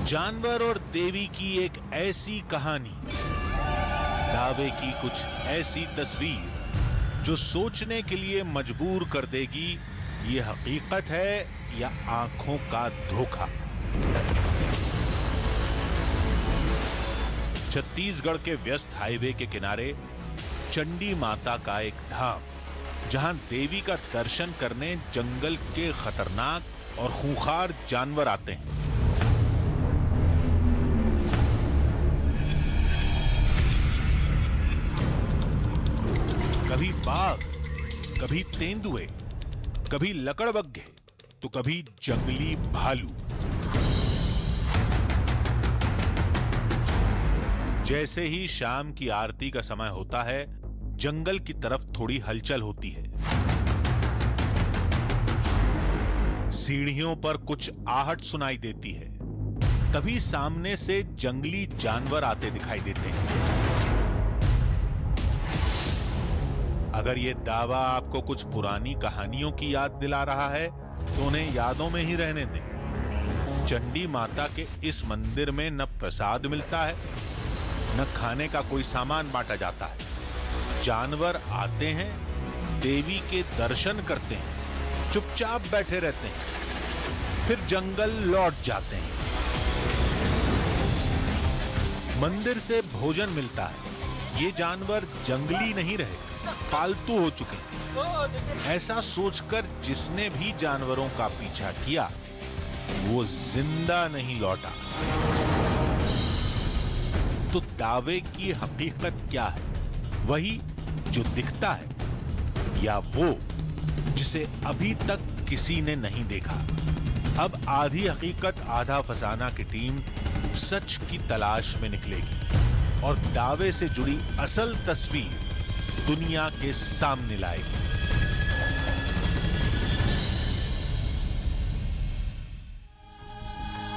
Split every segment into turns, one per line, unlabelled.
जानवर और देवी की एक ऐसी कहानी, दावे की कुछ ऐसी तस्वीर जो सोचने के लिए मजबूर कर देगी ये हकीकत है या आंखों का धोखा। छत्तीसगढ़ के व्यस्त हाईवे के किनारे चंडी माता का एक धाम, जहां देवी का दर्शन करने जंगल के खतरनाक और खूंखार जानवर आते हैं। कभी बाघ, कभी तेंदुए, कभी लकड़बग्घे, तो कभी जंगली भालू। जैसे ही शाम की आरती का समय होता है, जंगल की तरफ थोड़ी हलचल होती है। सीढ़ियों पर कुछ आहट सुनाई देती है। तभी सामने से जंगली जानवर आते दिखाई देते हैं। अगर यह दावा आपको कुछ पुरानी कहानियों की याद दिला रहा है तो उन्हें यादों में ही रहने दें। चंडी माता के इस मंदिर में न प्रसाद मिलता है, न खाने का कोई सामान बांटा जाता है। जानवर आते हैं, देवी के दर्शन करते हैं, चुपचाप बैठे रहते हैं, फिर जंगल लौट जाते हैं। मंदिर से भोजन मिलता है। ये जानवर जंगली नहीं रहे, पालतू हो चुके हैं। ऐसा सोचकर जिसने भी जानवरों का पीछा किया वो जिंदा नहीं लौटा। तो दावे की हकीकत क्या है? वही जो दिखता है या वो जिसे अभी तक किसी ने नहीं देखा? अब आधी हकीकत आधा फसाना की टीम सच की तलाश में निकलेगी और दावे से जुड़ी असल तस्वीर दुनिया के सामने लाएगी।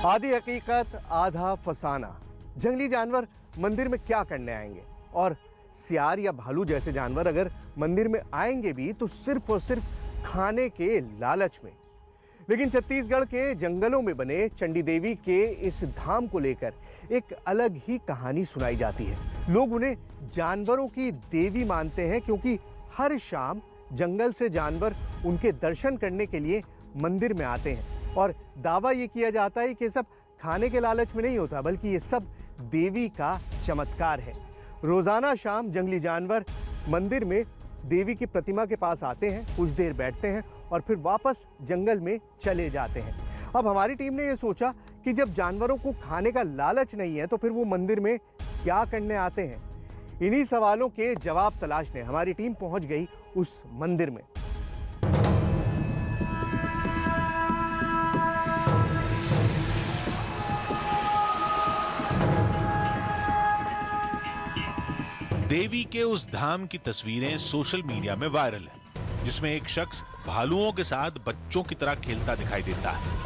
आधी हकीकत आधा फसाना। जंगली जानवर मंदिर में क्या करने आएंगे? और सियार या भालू जैसे जानवर अगर मंदिर में आएंगे भी तो सिर्फ और सिर्फ खाने के लालच में। लेकिन छत्तीसगढ़ के जंगलों में बने चंडी देवी के इस धाम को लेकर एक अलग ही कहानी सुनाई जाती है। लोग उन्हें जानवरों की देवी मानते हैं क्योंकि हर शाम जंगल से जानवर उनके दर्शन करने के लिए मंदिर में आते हैं। और दावा ये किया जाता है कि सब खाने के लालच में नहीं होता, बल्कि ये सब देवी का चमत्कार है। रोजाना शाम जंगली जानवर मंदिर में देवी की प्रतिमा के पास आते हैं, कुछ देर बैठते हैं और फिर वापस जंगल में चले जाते हैं। अब हमारी टीम ने यह सोचा कि जब जानवरों को खाने का लालच नहीं है तो फिर वो मंदिर में क्या करने आते हैं? इन्हीं सवालों के जवाब तलाशने हमारी टीम पहुंच गई उस मंदिर में।
देवी के उस धाम की तस्वीरें सोशल मीडिया में वायरल है, जिसमें एक शख्स भालुओं के साथ बच्चों की तरह खेलता दिखाई देता है।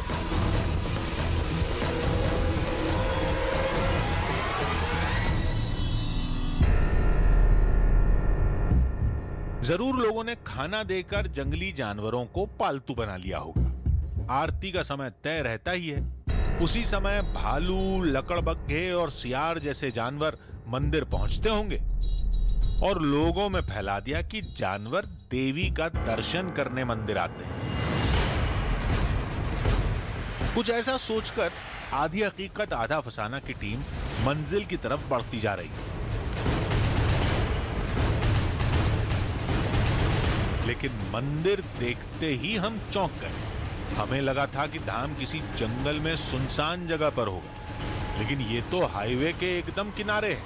जरूर लोगों ने खाना देकर जंगली जानवरों को पालतू बना लिया होगा। आरती का समय तय रहता ही है। उसी समय भालू, लकड़बग्घे और सियार जैसे जानवर मंदिर पहुंचते होंगे और लोगों में फैला दिया कि जानवर देवी का दर्शन करने मंदिर आते हैं। कुछ ऐसा सोचकर आधी हकीकत आधा फसाना की टीम मंजिल की तरफ बढ़ती जा रही है। लेकिन मंदिर देखते ही हम चौंक गए। हमें लगा था कि धाम किसी जंगल में सुनसान जगह पर होगा, लेकिन ये तो हाईवे के एकदम किनारे है।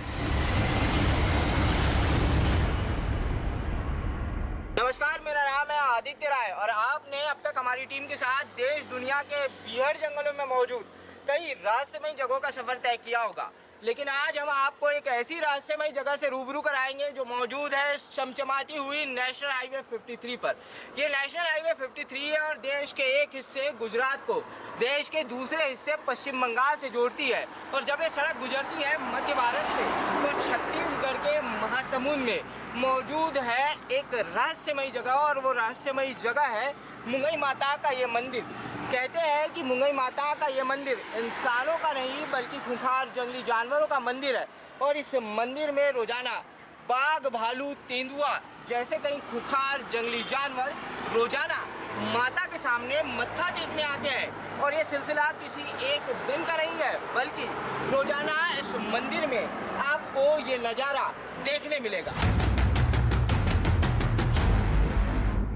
नमस्कार, मेरा नाम है आदित्य राय और आपने अब तक हमारी टीम के साथ देश दुनिया के बीहड़ जंगलों में मौजूद कई रहस्यमयी जगहों का सफर तय किया होगा। लेकिन आज हम आपको एक ऐसी रहस्यमयी जगह से रूबरू कराएंगे जो मौजूद है चमचमाती हुई नेशनल हाईवे 53 पर। ये नेशनल हाईवे 53 है और देश के एक हिस्से गुजरात को देश के दूसरे हिस्से पश्चिम बंगाल से जोड़ती है। और जब ये सड़क गुजरती है मध्य भारत से तो छत्तीसगढ़ के महासमुंद में मौजूद है एक रहस्यमयी जगह, और वो रहस्यमयी जगह है मुंगई माता का ये मंदिर। कहते हैं कि मुंगई माता का ये मंदिर इंसानों का नहीं बल्कि खूंखार जंगली जानवरों का मंदिर है और इस मंदिर में रोजाना बाघ, भालू, तेंदुआ जैसे कई खूंखार जंगली जानवर रोजाना माता के सामने मत्था टेकने आते हैं और ये सिलसिला किसी एक दिन का नहीं है बल्कि रोजाना इस मंदिर में आपको ये नज़ारा देखने मिलेगा।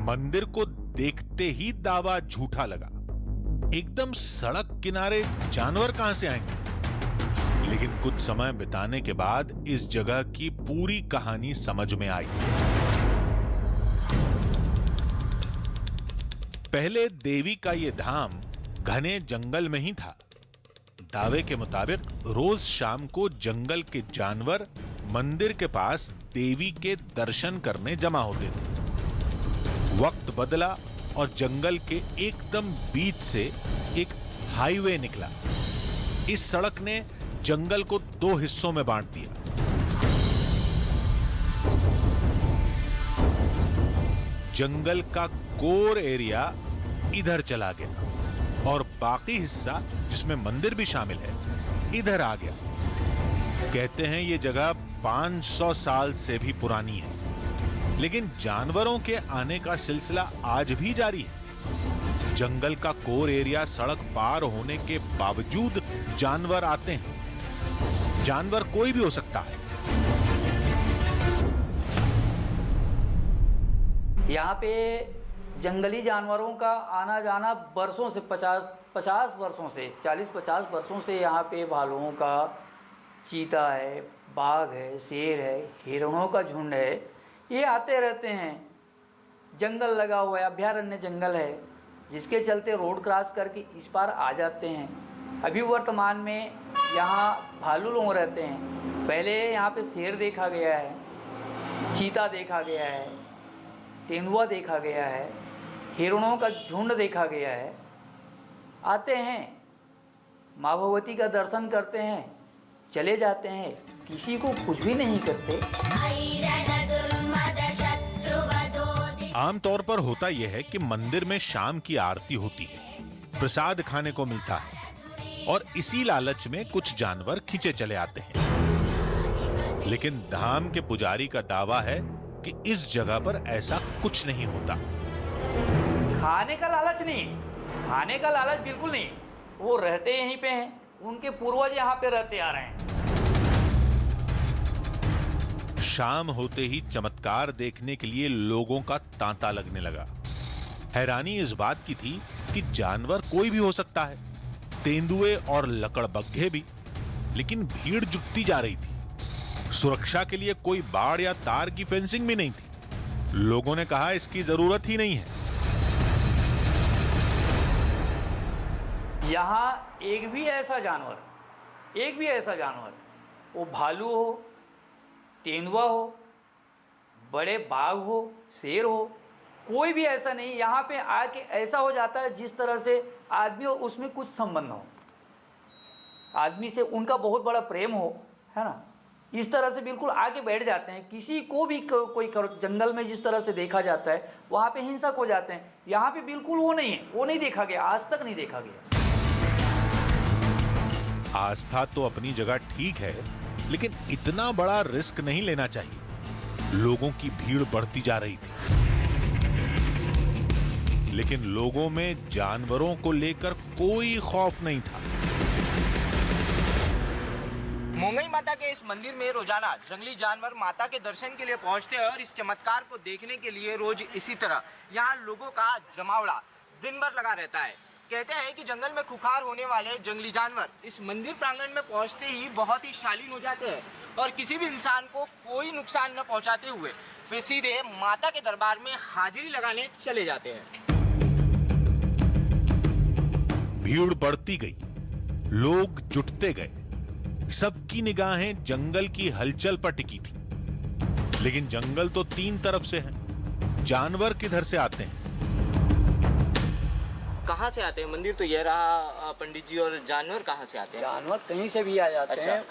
मंदिर को देखते ही दावा झूठा लगा। एकदम सड़क किनारे जानवर कहां से आएंगे? लेकिन कुछ समय बिताने के बाद इस जगह की पूरी कहानी समझ में आई। पहले देवी का यह धाम घने जंगल में ही था। दावे के मुताबिक रोज शाम को जंगल के जानवर मंदिर के पास देवी के दर्शन करने जमा होते थे। वक्त बदला और जंगल के एकदम बीच से एक हाईवे निकला। इस सड़क ने जंगल को 2 हिस्सों में बांट दिया। जंगल का कोर एरिया इधर चला गया और बाकी हिस्सा जिसमें मंदिर भी शामिल है इधर आ गया। कहते हैं ये जगह 500 साल से भी पुरानी है, लेकिन जानवरों के आने का सिलसिला आज भी जारी है। जंगल का कोर एरिया सड़क पार होने के बावजूद जानवर आते हैं। जानवर कोई भी हो सकता है।
यहाँ पे जंगली जानवरों का आना जाना बरसों से 50 वर्षों से 40-50 वर्षों से यहाँ पे भालुओं का, चीता है, बाघ है, शेर है, हिरणों का झुंड है, ये आते रहते हैं। जंगल लगा हुआ है, अभयारण्य जंगल है, जिसके चलते रोड क्रॉस करके इस पार आ जाते हैं। अभी वर्तमान में यहाँ भालू लोग रहते हैं। पहले यहाँ पे शेर देखा गया है, चीता देखा गया है, तेंदुआ देखा गया है, हिरणों का झुंड देखा गया है। आते हैं, माँ भगवती का दर्शन करते हैं, चले जाते हैं, किसी को कुछ भी नहीं करते।
आमतौर पर होता यह है कि मंदिर में शाम की आरती होती है, प्रसाद खाने को मिलता है और इसी लालच में कुछ जानवर खींचे चले आते हैं। लेकिन धाम के पुजारी का दावा है कि इस जगह पर ऐसा कुछ नहीं होता।
खाने का लालच नहीं, खाने का लालच बिल्कुल नहीं। वो रहते यहीं पे हैं, उनके पूर्वज यहाँ पे रहते आ रहे हैं।
शाम होते ही चमत्कार देखने के लिए लोगों का तांता लगने लगा। हैरानी इस बात की थी कि जानवर कोई भी हो सकता है, तेंदुए और लकड़बग्घे भी, लेकिन भीड़ जुटती जा रही थी। सुरक्षा के लिए कोई बाड़ या तार की फेंसिंग भी नहीं थी। लोगों ने कहा इसकी जरूरत ही नहीं है।
यहाँ एक भी ऐसा जानवर, वो भालू हो, तेंदुआ हो, बड़े बाघ हो, शेर हो, कोई भी ऐसा नहीं। यहाँ पे आके ऐसा हो जाता है जिस तरह से आदमी और उसमें कुछ संबंध हो, आदमी से उनका बहुत बड़ा प्रेम हो, है ना, इस तरह से बिल्कुल आके बैठ जाते हैं। किसी को भी कोई जंगल में जिस तरह से देखा जाता है वहाँ पे हिंसक हो जाते हैं। यहाँ पे बिल्कुल वो नहीं है, वो नहीं देखा गया, आज तक नहीं देखा गया।
आस्था तो अपनी जगह ठीक है, लेकिन इतना बड़ा रिस्क नहीं लेना चाहिए। लोगों की भीड़ बढ़ती जा रही थी, लेकिन लोगों में जानवरों को लेकर कोई खौफ नहीं था।
मुंगई माता के इस मंदिर में रोजाना जंगली जानवर माता के दर्शन के लिए पहुंचते हैं और इस चमत्कार को देखने के लिए रोज इसी तरह यहाँ लोगों का जमावड़ा दिन भर लगा रहता है। कहते हैं कि जंगल में खुखार होने वाले जंगली जानवर इस मंदिर प्रांगण में पहुंचते ही बहुत ही शालीन हो जाते हैं और किसी भी इंसान को कोई नुकसान न पहुंचाते हुए वे सीधे माता के दरबार में हाजिरी लगाने चले जाते हैं।
भीड़ बढ़ती गई, लोग जुटते गए, सबकी निगाहें जंगल की हलचल पर टिकी थी। लेकिन जंगल तो 3 तरफ से है, जानवर किधर से आते हैं?
कहाँ से आते हैं? मंदिर तो ये रहा पंडित जी, और जानवर कहाँ से आते हैं?
जानवर कहीं से भी आ जाते
अच्छा,
हैं।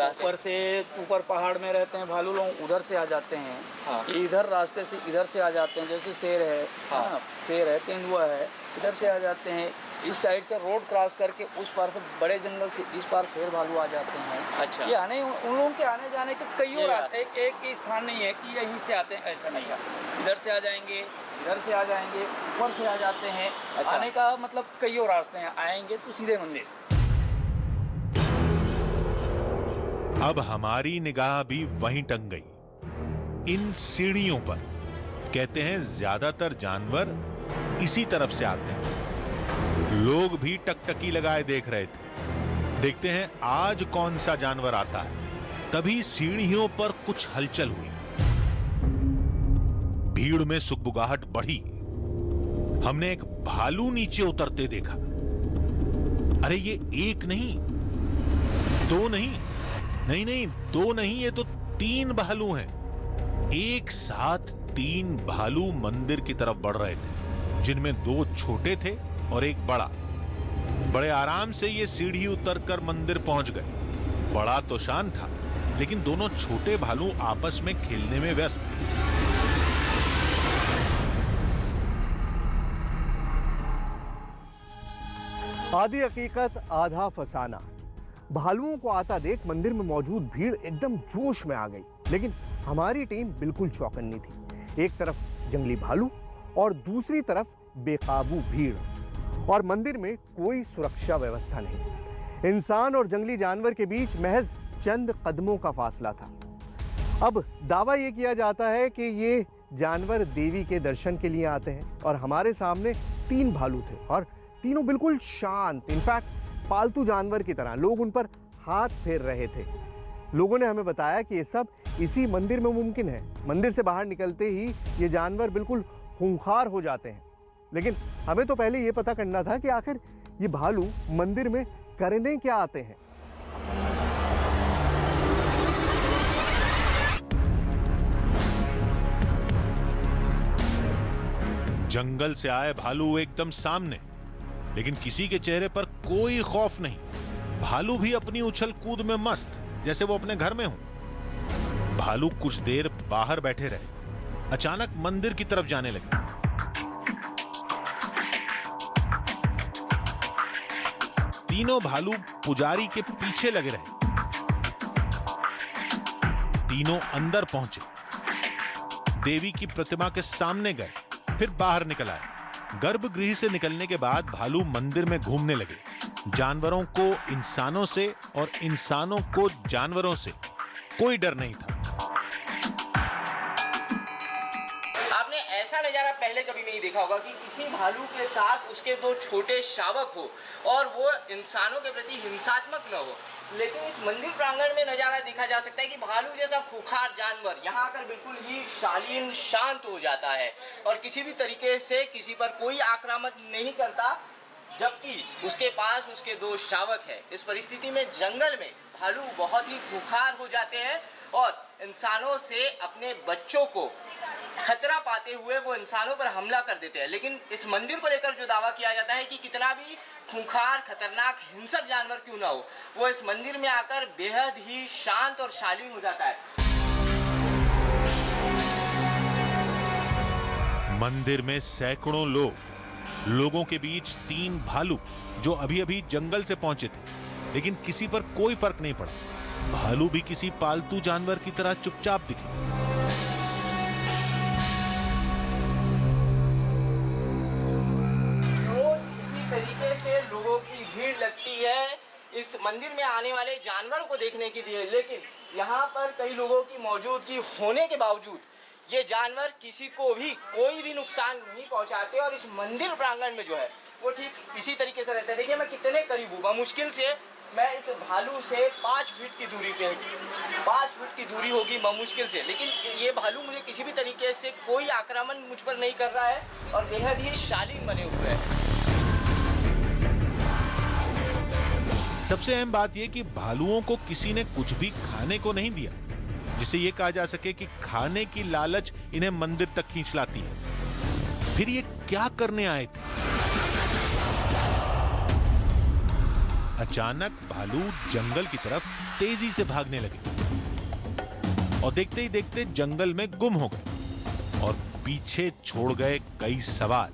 ऊपर पहाड़ में रहते हैं भालू लोग, उधर से आ जाते हैं।
हाँ।
इधर रास्ते से इधर से आ जाते हैं, जैसे शेर है,
हाँ।
शेर है, तेंदुआ है, इधर से आ जाते हैं। इस साइड से रोड क्रॉस करके उस पार से बड़े जंगल से इस पार शेर भालू आ जाते हैं।
अच्छा।
ये आने उन लोगों के आने जाने के कई
ये
रास्ते, एक ही स्थान नहीं है कि यहीं से आते हैं, ऐसा नहीं है। इधर से आ जाएंगे, इधर से आ जाएंगे, ऊपर से आ जाते हैं।
अच्छा।
आने का मतलब कई रास्ते हैं, आएंगे तो सीधे मंदिर।
अब हमारी निगाह भी वहीं टंग गई, इन सीढ़ियों पर। कहते हैं ज्यादातर जानवर इसी तरफ से आते हैं। लोग भी टकटकी लगाए देख रहे थे। देखते हैं आज कौन सा जानवर आता है। तभी सीढ़ियों पर कुछ हलचल हुई। भीड़ में सुगबुगाहट बढ़ी। हमने एक भालू नीचे उतरते देखा। अरे ये एक नहीं, दो नहीं, नहीं, दो नहीं, ये तो 3 भालू हैं। एक साथ 3 भालू मंदिर की तरफ बढ़ रहे थे, जिनमें 2 छोटे थे और एक बड़ा। बड़े आराम से ये सीढ़ी उतरकर मंदिर पहुंच गए। बड़ा तो शांत था, लेकिन दोनों छोटे भालू आपस में खेलने में व्यस्त थे।
आधी हकीकत आधा फसाना। भालुओं को आता देख मंदिर में मौजूद भीड़ एकदम जोश में आ गई, लेकिन हमारी टीम बिल्कुल चौकन्नी थी। एक तरफ जंगली भालू और दूसरी तरफ बेकाबू भीड़, और मंदिर में कोई सुरक्षा व्यवस्था नहीं। इंसान और जंगली जानवर के बीच महज चंद कदमों का फासला था। अब दावा यह किया जाता है कि ये जानवर देवी के दर्शन के लिए आते हैं, और हमारे सामने 3 भालू थे और तीनों बिल्कुल शांत, इनफैक्ट पालतू जानवर की तरह। लोग उन पर हाथ फेर रहे थे। लोगों ने हमें बताया कि ये सब इसी मंदिर में मुमकिन है। मंदिर से बाहर निकलते ही ये जानवर बिल्कुल खूंखार हो जाते हैं। लेकिन हमें तो पहले ये पता करना था कि आखिर ये भालू मंदिर में करने क्या आते हैं।
जंगल से आए भालू एकदम सामने, लेकिन किसी के चेहरे पर कोई खौफ नहीं। भालू भी अपनी उछल कूद में मस्त, जैसे वो अपने घर में हो। भालू कुछ देर बाहर बैठे रहे, अचानक मंदिर की तरफ जाने लगे। तीनों भालू पुजारी के पीछे लगे रहे। तीनों अंदर पहुंचे, देवी की प्रतिमा के सामने गए, फिर बाहर निकल आए। गर्भगृह से निकलने के बाद भालू मंदिर में घूमने लगे। जानवरों को इंसानों से और इंसानों को जानवरों से कोई डर नहीं था।
आपने ऐसा नजारा पहले कभी नहीं देखा होगा कि किसी भालू के साथ उसके 2 छोटे शावक हो और वो इंसानों के प्रति हिंसात्मक न हो। लेकिन इस मंदिर प्रांगण में नजारा देखा जा सकता है कि भालू जैसा खूंखार जानवर यहाँ आकर बिल्कुल ही शालीन शांत हो जाता है और किसी भी तरीके से किसी पर कोई आक्रामक नहीं करता, जबकि उसके पास उसके 2 शावक हैं। इस परिस्थिति में जंगल में भालू बहुत ही खूंखार हो जाते हैं और इंसानों से अपने बच्चों को खतरा पाते हुए वो इंसानों पर हमला कर देते हैं। लेकिन इस मंदिर को लेकर जो दावा किया जाता है कि कितना भी खूंखार, खतरनाक, हिंसक जानवर क्यों ना हो, वो इस मंदिर में आकर बेहद ही शांत और शालीन हो जाता है।
मंदिर में सैकड़ों लोगों के बीच 3 भालू जो अभी-अभी जंगल से पहुंचे थे, लेकिन किसी पर कोई फर्क नहीं पड़ा। भालू भी किसी पालतू जानवर की तरह चुपचाप दिखे।
तरीके से लोगों की भीड़ लगती है इस मंदिर में आने वाले जानवरों को देखने के लिए, लेकिन यहाँ पर कई लोगों की मौजूदगी होने के बावजूद ये जानवर किसी को भी कोई भी नुकसान नहीं पहुँचाते और इस मंदिर प्रांगण में जो है वो ठीक इसी तरीके से रहते हैं। देखिए मैं कितने करीब हूँ, मुश्किल से मैं इस भालू से 5 फीट की दूरी पे, 5 फीट की दूरी होगी मुश्किल से, लेकिन ये भालू मुझे किसी भी तरीके से कोई आक्रमण मुझ पर नहीं कर रहा है और बेहद ही शालीन बने हुए हैं।
सबसे अहम बात यह कि भालुओं को किसी ने कुछ भी खाने को नहीं दिया, जिससे यह कहा जा सके कि खाने की लालच इन्हें मंदिर तक खींच लाती है। फिर ये क्या करने आए थे? अचानक भालू जंगल की तरफ तेजी से भागने लगे और देखते ही देखते जंगल में गुम हो गए और पीछे छोड़ गए कई सवाल।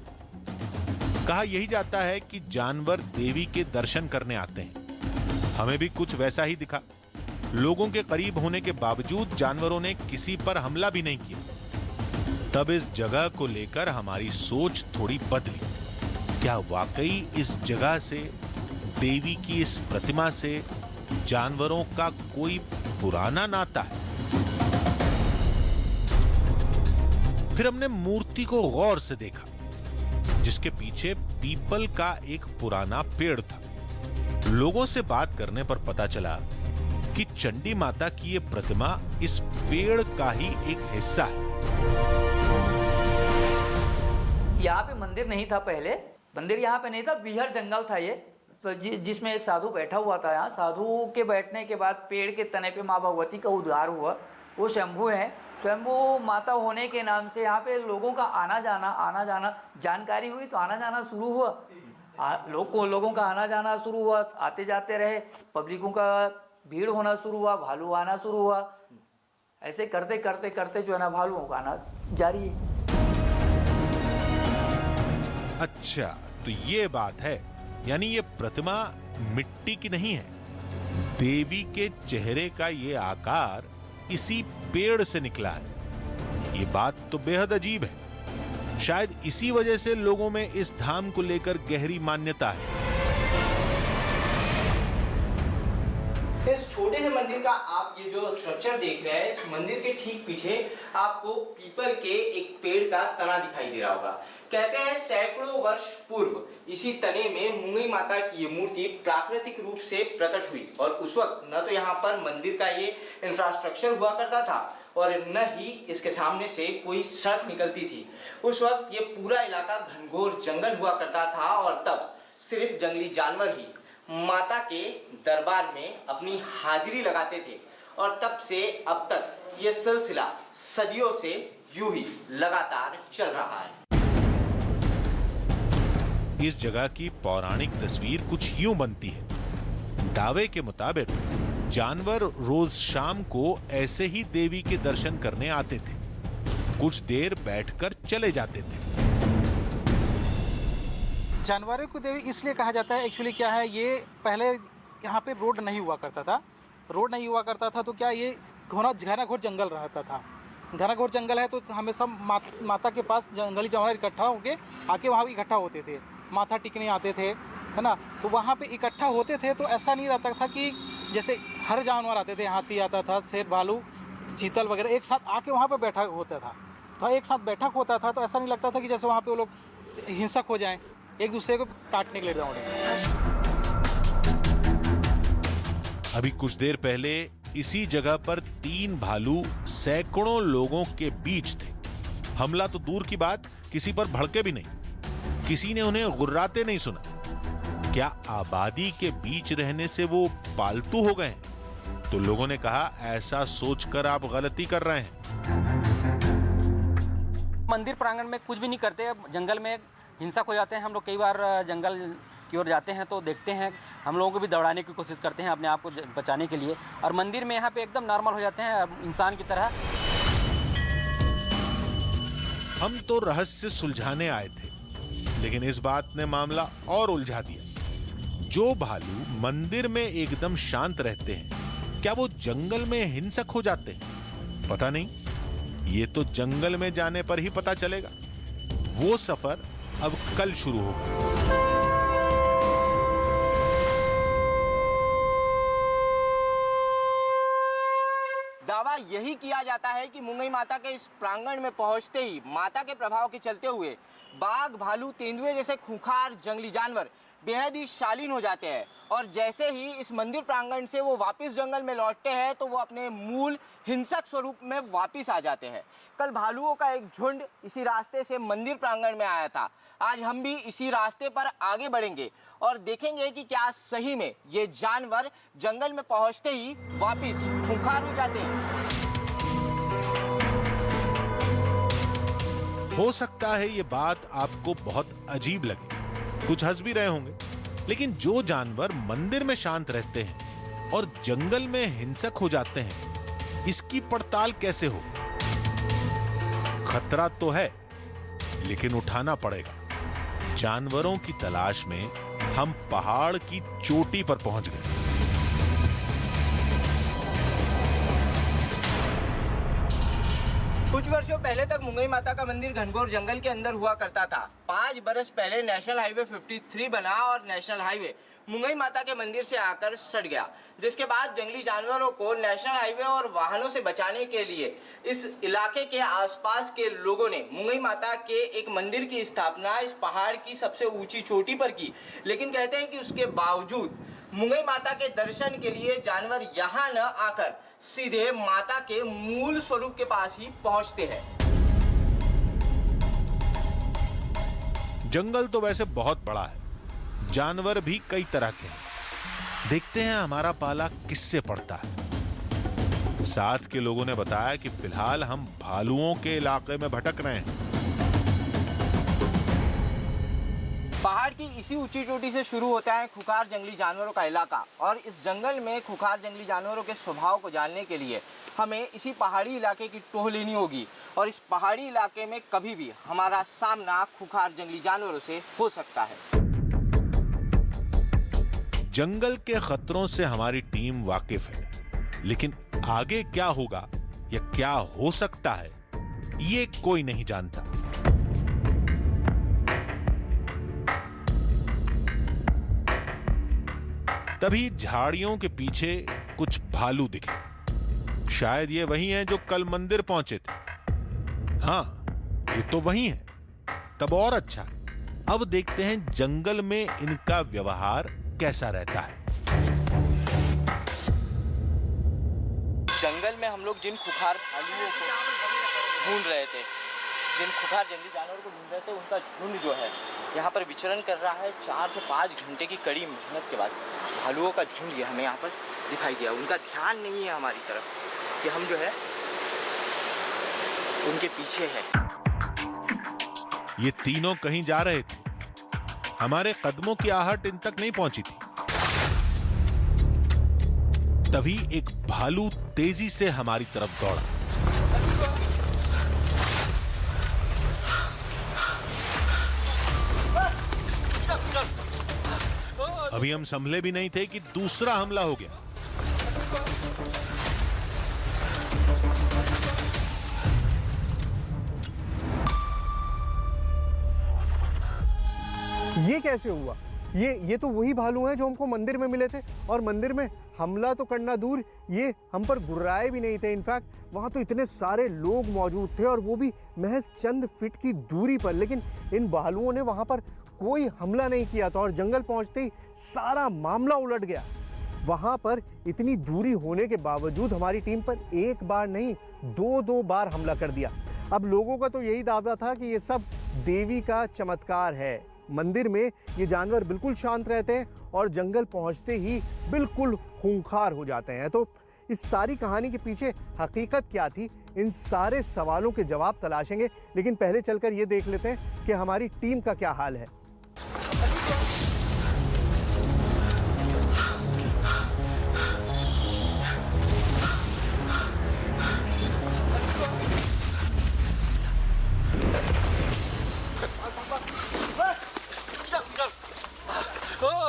कहा यही जाता है कि जानवर देवी के दर्शन करने आते हैं। हमें भी कुछ वैसा ही दिखा। लोगों के करीब होने के बावजूद जानवरों ने किसी पर हमला भी नहीं किया। तब इस जगह को लेकर हमारी सोच थोड़ी बदली। क्या वाकई इस जगह से, देवी की इस प्रतिमा से जानवरों का कोई पुराना नाता है? फिर हमने मूर्ति को गौर से देखा, जिसके पीछे पीपल का एक पुराना पेड़ था। लोगों से बात करने पर पता चला कि चंडी माता की यह प्रतिमा इस पेड़ का ही एक हिस्सा है।
यहाँ पे मंदिर नहीं था पहले, मंदिर यहाँ पे नहीं था, बीहड़ जंगल था ये, तो जिसमें एक साधु बैठा हुआ था। यहाँ साधु के बैठने के बाद पेड़ के तने पे माँ भगवती का उद्धार हुआ। वो शंभू है, शंभू माता होने के नाम से यहाँ पे लोगों का आना जाना जानकारी हुई तो आना जाना शुरू हुआ। लोगों का आना जाना शुरू हुआ, आते जाते रहे, पब्लिकों का भीड़ होना शुरू हुआ, भालू आना शुरू हुआ। ऐसे करते करते करते जो है ना भालुओं का आना जारी है।
अच्छा, तो ये बात है, यानी ये प्रतिमा मिट्टी की नहीं है। देवी के चेहरे का ये आकार इसी पेड़ से निकला है। ये बात तो बेहद अजीब है। शायद इसी वजह से लोगों में इस धाम को लेकर गहरी मान्यता है।
इस छोटे से मंदिर का आप ये जो स्ट्रक्चर देख रहे हैं, इस मंदिर के ठीक पीछे आपको पीपल के एक पेड़ का तना दिखाई दे रहा होगा। कहते हैं सैकड़ों वर्ष पूर्व इसी तने में मुंगई माता की ये मूर्ति प्राकृतिक रूप से प्रकट हुई और उस वक्त न तो यहाँ पर मंदिर का ये इंफ्रास्ट्रक्चर हुआ करता था और न ही इसके सामने से कोई सड़क निकलती थी। उस वक्त ये पूरा इलाका घनघोर जंगल हुआ करता था और तब सिर्फ जंगली जानवर ही माता के दरबार में अपनी हाजिरी लगाते थे और तब से अब तक ये सिलसिला सदियों से यूं ही लगातार चल रहा है।
इस जगह की पौराणिक तस्वीर कुछ यूं बनती है। दावे के मुताबिक जानवर रोज शाम को ऐसे ही देवी के दर्शन करने आते थे, कुछ देर बैठकर चले जाते थे।
जानवरों को देवी इसलिए कहा जाता है, एक्चुअली क्या है, ये पहले यहाँ पे रोड नहीं हुआ करता था। रोड नहीं हुआ करता था तो क्या ये घना घोर जंगल रहता था। घना घोर जंगल है तो हमेशा माता के पास जंगली जानवर इकट्ठा होके आके वहाँ भी इकट्ठा होते थे, माथा टिकने आते थे, है ना। तो वहाँ पे इकट्ठा होते थे तो ऐसा नहीं रहता था कि जैसे हर जानवर आते थे, हाथी आता था, शेर, भालू, चीतल वगैरह एक साथ आके वहाँ पे बैठक होता था। तो एक साथ बैठक होता था तो ऐसा नहीं लगता था कि जैसे वहाँ पे वो लोग हिंसक हो जाएं, एक दूसरे को काटने के लिए दौड़े।
अभी कुछ देर पहले इसी जगह पर 3 भालू सैकड़ों लोगों के बीच थे। हमला तो दूर की बात, किसी पर भड़के भी नहीं, किसी ने उन्हें गुर्राते नहीं सुना। क्या आबादी के बीच रहने से वो पालतू हो गए? तो लोगों ने कहा ऐसा सोचकर आप गलती कर रहे हैं।
मंदिर प्रांगण में कुछ भी नहीं करते, जंगल में हिंसक हो जाते हैं। हम लोग कई बार जंगल की ओर जाते हैं तो देखते हैं, हम लोगों को भी दौड़ाने की कोशिश करते हैं अपने आप को बचाने के लिए, और मंदिर में यहाँ पे एकदम नॉर्मल हो जाते हैं इंसान की तरह।
हम तो रहस्य सुलझाने आए थे, लेकिन इस बात ने मामला और उलझा दिया। जो भालू मंदिर में एकदम शांत रहते हैं, क्या वो जंगल में हिंसक हो जाते हैं? पता नहीं, ये तो जंगल में जाने पर ही पता चलेगा। वो सफर अब कल शुरू होगा।
दावा यही किया जाता है कि मुंगई माता के इस प्रांगण में पहुंचते ही माता के प्रभाव के चलते हुए बाघ, भालू, तेंदुए जैसे खूंखार जंगली जानवर बेहद ही शालीन हो जाते हैं और जैसे ही इस मंदिर प्रांगण से वो वापस जंगल में लौटते हैं तो वो अपने मूल हिंसक स्वरूप में वापस आ जाते हैं। कल भालुओं का एक झुंड इसी रास्ते से मंदिर प्रांगण में आया था। आज हम भी इसी रास्ते पर आगे बढ़ेंगे और देखेंगे कि क्या सही में ये जानवर जंगल में पहुंचते ही वापस खूंखार हो जाते हैं।
हो सकता है ये बात आपको बहुत अजीब लगे, कुछ हंस भी रहे होंगे, लेकिन जो जानवर मंदिर में शांत रहते हैं और जंगल में हिंसक हो जाते हैं, इसकी पड़ताल कैसे हो? खतरा तो है, लेकिन उठाना पड़ेगा। जानवरों की तलाश में हम पहाड़ की चोटी पर पहुंच गए।
कुछ वर्षों पहले तक मुंगई माता का मंदिर घनघोर जंगल के अंदर हुआ करता था। 5 बरस पहले नेशनल हाईवे 53 बना और नेशनल हाईवे मुंगई माता के मंदिर से आकर सट गया, जिसके बाद जंगली जानवरों को नेशनल हाईवे और वाहनों से बचाने के लिए इस इलाके के आसपास के लोगों ने मुंगई माता के एक मंदिर की स्थापना इस पहाड़ की सबसे ऊंची चोटी पर की। लेकिन कहते हैं कि उसके बावजूद मुंगई माता के दर्शन के लिए जानवर यहाँ न आकर सीधे माता के मूल स्वरूप के पास ही पहुंचते हैं।
जंगल तो वैसे बहुत बड़ा है, जानवर भी कई तरह के हैं। देखते हैं हमारा पाला किससे पड़ता है। साथ के लोगों ने बताया कि फिलहाल हम भालुओं के इलाके में भटक रहे हैं।
पहाड़ की इसी ऊंची चोटी से शुरू होता है खुखार जंगली जानवरों का इलाका, और इस जंगल में खुखार जंगली जानवरों के स्वभाव को जानने के लिए हमें इसी पहाड़ी इलाके की टोह लेनी होगी। और इस पहाड़ी इलाके में कभी भी हमारा सामना खुखार जंगली जानवरों से हो सकता है।
जंगल के खतरों से हमारी टीम वाकिफ है, लेकिन आगे क्या होगा या क्या हो सकता है ये कोई नहीं जानता। तभी झाड़ियों के पीछे कुछ भालू दिखे। शायद ये वही हैं जो कल मंदिर पहुंचे थे। हाँ, ये तो वही है। तब और अच्छा है। अब देखते हैं जंगल में इनका व्यवहार कैसा रहता है।
जंगल में हम लोग जिन खुखार भालुओं को ढूंढ रहे थे, जिन खुखार जंगली जानवरों को ढूंढ रहे थे, उनका झुंड जो है यहाँ पर विचरण कर रहा है। 4 से 5 घंटे की कड़ी मेहनत के बाद भालुओं का झुंड हमें यहाँ पर दिखाई दिया। उनका ध्यान नहीं है हमारी तरफ कि हम जो है उनके पीछे है।
ये तीनों कहीं जा रहे थे। हमारे कदमों की आहट इन तक नहीं पहुंची थी। तभी एक भालू तेजी से हमारी तरफ दौड़ा। अभी हम संभले भी नहीं थे कि दूसरा हमला हो गया।
ये कैसे हुआ? ये तो वही भालू हैं जो हमको मंदिर में मिले थे, और मंदिर में हमला तो करना दूर, ये हम पर गुर्राए भी नहीं थे। इनफैक्ट वहाँ तो इतने सारे लोग मौजूद थे, और वो भी महज चंद फीट की दूरी पर। लेकिन इन भालुओं ने वहाँ पर कोई हमला नहीं किया था, और जंगल पहुँचते ही सारा मामला उलट गया। वहाँ पर इतनी दूरी होने के बावजूद हमारी टीम पर एक बार नहीं 2 बार हमला कर दिया। अब लोगों का तो यही दावा था कि ये सब देवी का चमत्कार है। मंदिर में ये जानवर बिल्कुल शांत रहते हैं और जंगल पहुंचते ही बिल्कुल खूंखार हो जाते हैं। तो इस सारी कहानी के पीछे हकीकत क्या थी, इन सारे सवालों के जवाब तलाशेंगे। लेकिन पहले चलकर ये देख लेते हैं कि हमारी टीम का क्या हाल है।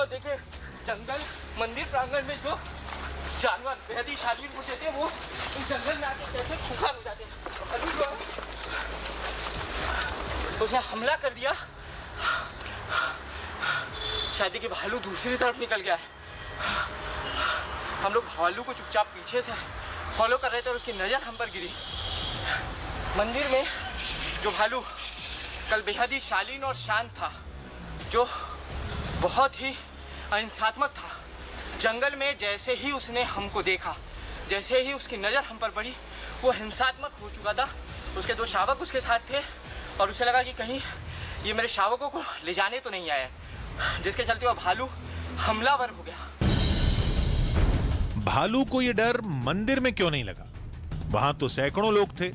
देखिए, जंगल मंदिर प्रांगण में जो जानवर बेहद ही शालीन होते थे, वो इस जंगल में आके कैसे खुखार हो जाते हैं। अभी जो उसे हमला कर दिया, शायद कि भालू दूसरी तरफ निकल गया है। हम लोग भालू को चुपचाप पीछे से फॉलो कर रहे थे और उसकी नज़र हम पर गिरी। मंदिर में जो भालू कल बेहद ही शालीन और शांत था, जो बहुत ही अहिंसात्मक था, जंगल में जैसे ही उसने हमको देखा, जैसे ही उसकी नज़र हम पर पड़ी, वो हिंसात्मक हो चुका था। उसके 2 शावक उसके साथ थे, और उसे लगा कि कहीं ये मेरे शावकों को ले जाने तो नहीं आया, जिसके चलते वो भालू हमलावर हो गया।
भालू को ये डर मंदिर में क्यों नहीं लगा? वहां तो सैकड़ों लोग थे,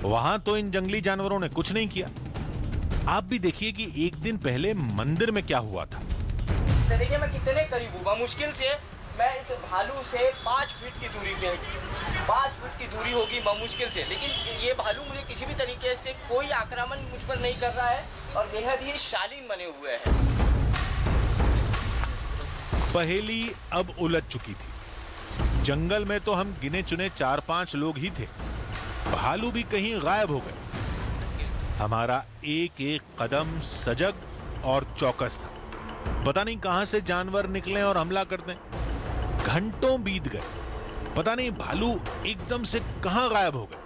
वहां तो इन जंगली जानवरों ने कुछ नहीं किया। आप भी देखिए कि एक दिन पहले मंदिर में क्या हुआ था।
देखिए मैं कितने करीब हूँ, मुश्किल से मैं इस भालू से 5 फीट की दूरी पे, 5 फुट की दूरी होगी मुश्किल से, लेकिन ये भालू मुझे किसी भी तरीके से कोई आक्रमण मुझ पर नहीं कर रहा है और बेहद ही शालीन बने हुए हैं।
पहेली अब उलझ चुकी थी। जंगल में तो हम गिने चुने 4-5 लोग ही थे, भालू भी कहीं गायब हो गए। हमारा एक एक कदम सजग और चौकस था। पता नहीं कहां से जानवर निकले और हमला कर दें। घंटों बीत गए, पता नहीं भालू एकदम से कहां गायब हो गए।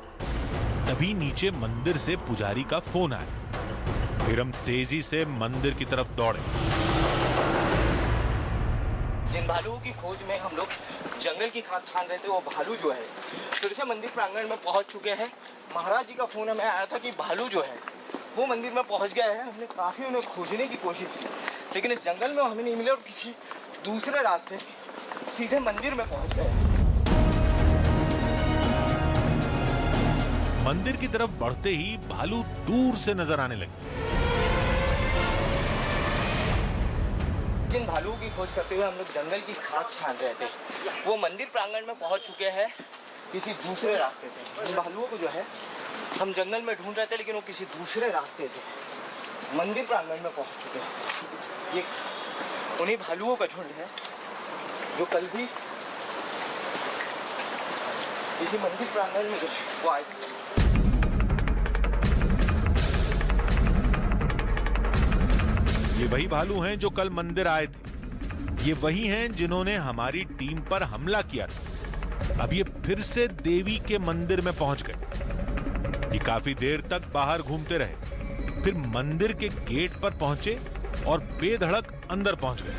तभी नीचे मंदिर से पुजारी का फोन आया। फिर हम तेजी से मंदिर की तरफ दौड़े।
जिन भालुओं की खोज में हम लोग जंगल की खाक छान रहे थे, वो भालू जो है फिर से मंदिर प्रांगण में पहुंच चुके हैं। महाराज जी का फोन हमें आया था कि भालू जो है वो मंदिर में पहुंच गए हैं। हमने काफी उन्हें खोजने की कोशिश की, लेकिन इस जंगल में हमें नहीं मिले और किसी दूसरे रास्ते से सीधे मंदिर में पहुंच गए।
मंदिर की तरफ बढ़ते ही भालू दूर से नजर आने लगे।
जिन भालुओं की खोज करते हुए हम लोग जंगल की खाक छान रहे थे, वो मंदिर प्रांगण में पहुंच चुके हैं किसी दूसरे रास्ते से। इन भालुओं को जो है हम जंगल में ढूंढ रहे थे, लेकिन वो किसी दूसरे रास्ते से मंदिर प्रांगण में पहुंच चुके हैं। ये उन्हीं भालुओं का झुंड है जो कल भी इसी मंदिर प्रांगण में जो है वो आए थे।
ये वही भालू हैं जो कल मंदिर आए थे। ये वही हैं जिन्होंने हमारी टीम पर हमला किया था। अब ये फिर से देवी के मंदिर में पहुंच गए। ये काफी देर तक बाहर घूमते रहे, फिर मंदिर के गेट पर पहुंचे और बेधड़क अंदर पहुंच गए।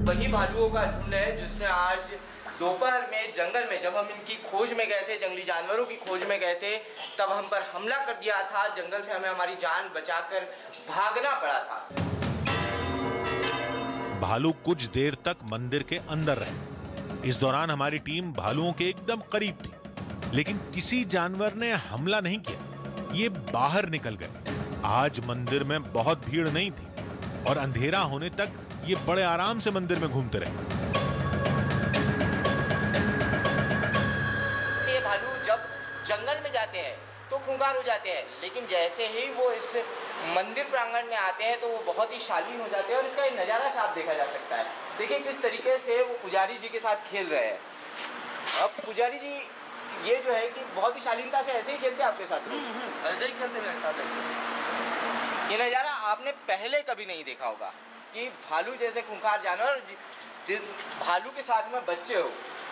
वही भालुओं का झुंड है जिसने आज दोपहर में जंगल में, जब हम इनकी खोज में गए थे, जंगली जानवरों की खोज में गए थे, तब हम पर हमला कर दिया था। जंगल से हमें हमारी जान बचाकर भागना पड़ा था।
भालू कुछ देर तक मंदिर के अंदर रहे। इस दौरान हमारी टीम भालुओं के एकदम करीब थी, लेकिन किसी जानवर ने हमला नहीं किया। ये बाहर निकल गए। आज मंदिर में बहुत भीड़ नहीं थी और अंधेरा होने तक ये बड़े आराम से मंदिर में घूमते रहे।
ये भालू जब जंगल में जाते हैं तो खूंखार हो जाते हैं, लेकिन जैसे ही वो इस मंदिर प्रांगण में आते हैं तो वो बहुत ही शालीन हो जाते हैं और इसका एक नज़ारा साफ देखा जा सकता है। देखिए किस तरीके से वो पुजारी जी के साथ खेल रहे हैं। अब पुजारी जी ये जो है कि बहुत ही शालीनता से ऐसे ही खेलते हैं आपके साथ, ऐसे ही खेलते मेरे साथ। ये नज़ारा आपने पहले कभी नहीं देखा होगा कि भालू जैसे खूंखार जानवर, जिस भालू के साथ में बच्चे हो,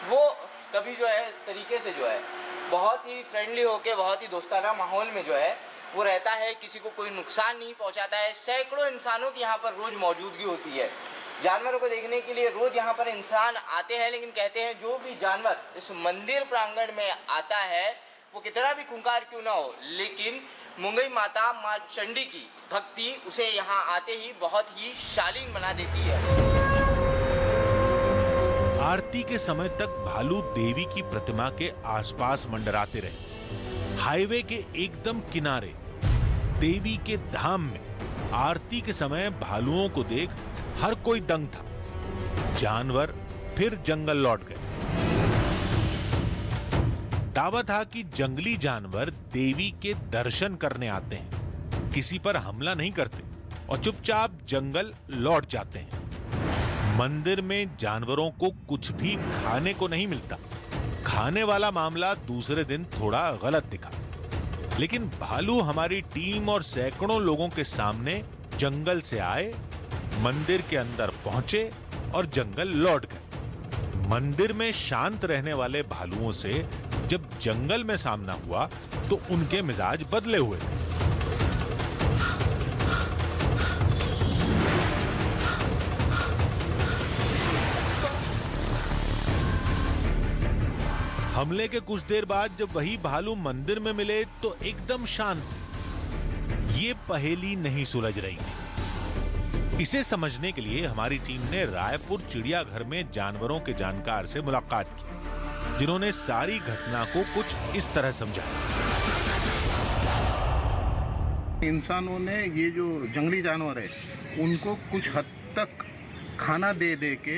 वो कभी जो है इस तरीके से जो है बहुत ही फ्रेंडली होके, बहुत ही दोस्ताना माहौल में जो है वो रहता है। किसी को कोई नुकसान नहीं पहुंचाता है। सैकड़ों इंसानों की यहाँ पर रोज मौजूदगी होती है। जानवरों को देखने के लिए रोज यहाँ पर इंसान आते हैं, लेकिन कहते हैं जो भी जानवर इस मंदिर प्रांगण में आता है वो कितना भी खूंखार क्यों ना हो, लेकिन मुंगई माता माँ चंडी की भक्ति उसे यहाँ आते ही बहुत ही शालीन बना देती है।
आरती के समय तक भालू देवी की प्रतिमा के आसपास मंडराते रहे। हाईवे के एकदम किनारे देवी के धाम में आरती के समय भालुओं को देख हर कोई दंग था। जानवर फिर जंगल लौट गए। दावा था कि जंगली जानवर देवी के दर्शन करने आते हैं, किसी पर हमला नहीं करते और चुपचाप जंगल लौट जाते हैं। मंदिर में जानवरों को कुछ भी खाने को नहीं मिलता। खाने वाला मामला दूसरे दिन थोड़ा गलत दिखा, लेकिन भालू हमारी टीम और सैकड़ों लोगों के सामने जंगल से आए, मंदिर के अंदर पहुंचे और जंगल लौट गए। मंदिर में शांत रहने वाले भालुओं से जब जंगल में सामना हुआ तो उनके मिजाज बदले हुए थे। हमले के कुछ देर बाद जब वही भालू मंदिर में मिले तो एकदम शांत। ये पहेली नहीं सुलझ रही थी। इसे समझने के लिए हमारी टीम ने रायपुर चिड़ियाघर में जानवरों के जानकार से मुलाकात की, जिन्होंने सारी घटना को कुछ इस तरह समझाया।
इंसानों ने ये जो जंगली जानवर है उनको कुछ हद तक खाना दे दे के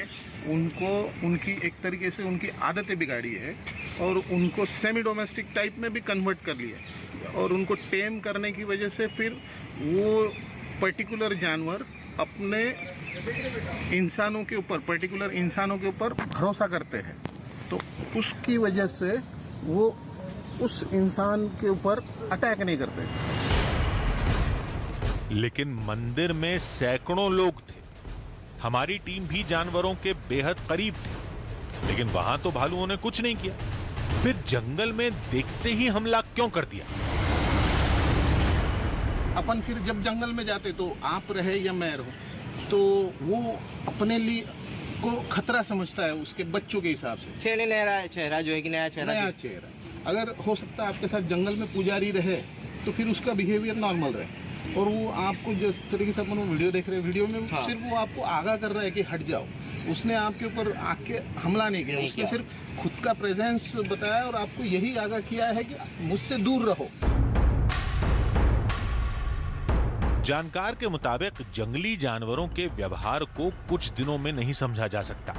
उनको उनकी एक तरीके से उनकी आदतें बिगाड़ी है और उनको सेमी डोमेस्टिक टाइप में भी कन्वर्ट कर लिया और उनको टेम करने की वजह से फिर वो पर्टिकुलर जानवर अपने इंसानों के ऊपर पर्टिकुलर इंसानों के ऊपर भरोसा करते हैं, तो उसकी वजह से वो उस इंसान के ऊपर अटैक नहीं करते।
लेकिन मंदिर में सैकड़ों लोग थे। हमारी टीम भी जानवरों के बेहद करीब थी, लेकिन वहां तो भालुओं ने कुछ नहीं किया। फिर जंगल में देखते ही हमला क्यों कर दिया?
अपन फिर जब जंगल में जाते तो आप रहे या मैं रहूं, तो वो अपने लिए को खतरा समझता है उसके बच्चों के हिसाब से।
नया चेहरा जो है कि नया
चेहरा अगर हो सकता है आपके साथ जंगल में पुजारी रहे तो फिर उसका बिहेवियर नॉर्मल रहे, और वो आपको जिस तरीके से अपन वीडियो देख रहे हैं, वीडियो में
हाँ।
सिर्फ वो आपको आगाह कर रहा है कि हट जाओ। उसने आपके ऊपर आके हमला नहीं किया, उसने सिर्फ खुद का प्रेजेंस बताया और आपको यही आगाह किया है कि मुझसे दूर रहो।
जानकार के मुताबिक जंगली जानवरों के व्यवहार को कुछ दिनों में नहीं समझा जा सकता।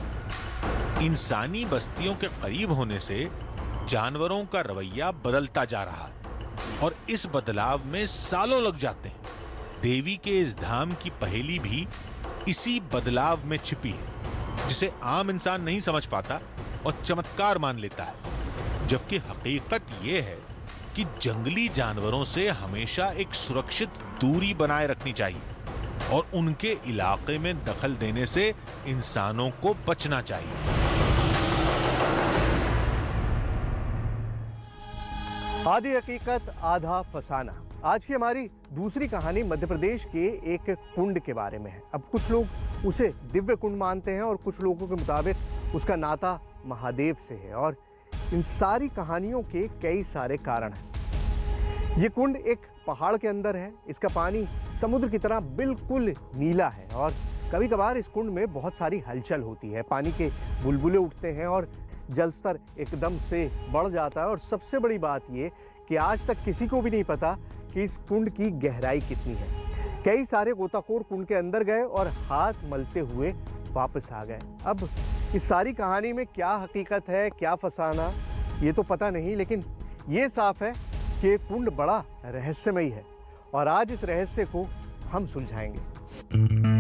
इंसानी बस्तियों के करीब होने से जानवरों का रवैया बदलता जा रहा है और इस बदलाव में सालों लग जाते हैं। देवी के इस धाम की पहेली भी इसी बदलाव में छिपी है, जिसे आम इंसान नहीं समझ पाता और चमत्कार मान लेता है। जबकि हकीकत यह है कि जंगली जानवरों से हमेशा एक सुरक्षित दूरी बनाए रखनी चाहिए और उनके इलाके में दखल देने से इंसानों को बचना चाहिए।
आधी हकीकत आधा फसाना। आज की हमारी दूसरी कहानी मध्य प्रदेश के एक कुंड के बारे में है। अब कुछ लोग उसे दिव्य कुंड मानते हैं और कुछ लोगों के मुताबिक उसका नाता महादेव से है, और इन सारी कहानियों के कई सारे कारण हैं। ये कुंड एक पहाड़ के अंदर है, इसका पानी समुद्र की तरह बिल्कुल नीला है और कभी कभार इस कुंड में बहुत सारी हलचल होती है। पानी के बुलबुले उठते हैं और जल स्तर एकदम से बढ़ जाता है। और सबसे बड़ी बात ये कि आज तक किसी को भी नहीं पता कि इस कुंड की गहराई कितनी है। कई सारे गोताखोर कुंड के अंदर गए और हाथ मलते हुए वापस आ गए। अब इस सारी कहानी में क्या हकीकत है, क्या फसाना, ये तो पता नहीं, लेकिन ये साफ है कि कुंड बड़ा रहस्यमयी है और आज इस रहस्य को हम सुलझाएंगे।